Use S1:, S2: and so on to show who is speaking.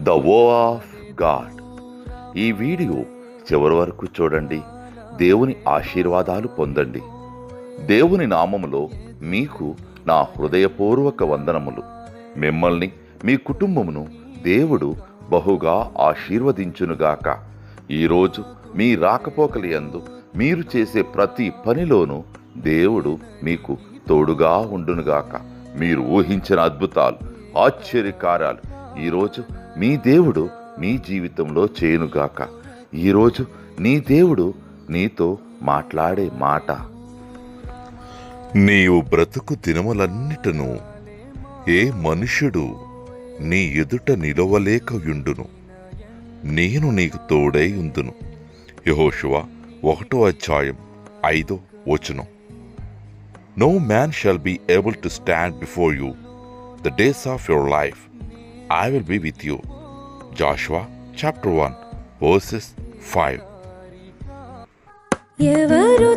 S1: The వో of God. ఈ video చివరి వరకు చూడండి. దేవుని ఆశీర్వాదాలు పొందండి. దేవుని నామములో మీకు నా హృదయపూర్వక వందనములు. మిమ్మల్ని మీ కుటుంబమును దేవుడు బహుగా ఆశీర్వదించునుగాక. ఈరోజు మీ రాకపోకలి యందు మీరు చేసే ప్రతి పనిలోనూ దేవుడు మీకు తోడుగా ఉండునుగాక. మీరు ఊహించిన అద్భుతాలు, ఆశ్చర్యకార్యాలు ఈరోజు మీ దేవుడు మీ జీవితంలో చేయునుగాక. ఈరోజు నీ దేవుడు నీతో మాట్లాడే మాట:
S2: నీవు బ్రతుకు దినములన్నిటను ఏ మనుష్యుడు నీ ఎదుట నిలవలేకయుండును. నేను నీకు తోడై ఉందును. యెహోషువ 1:5. No man shall be able to stand before you the days of your life. I will be with you. Joshua chapter 1 verses 5.
S3: ఎవరు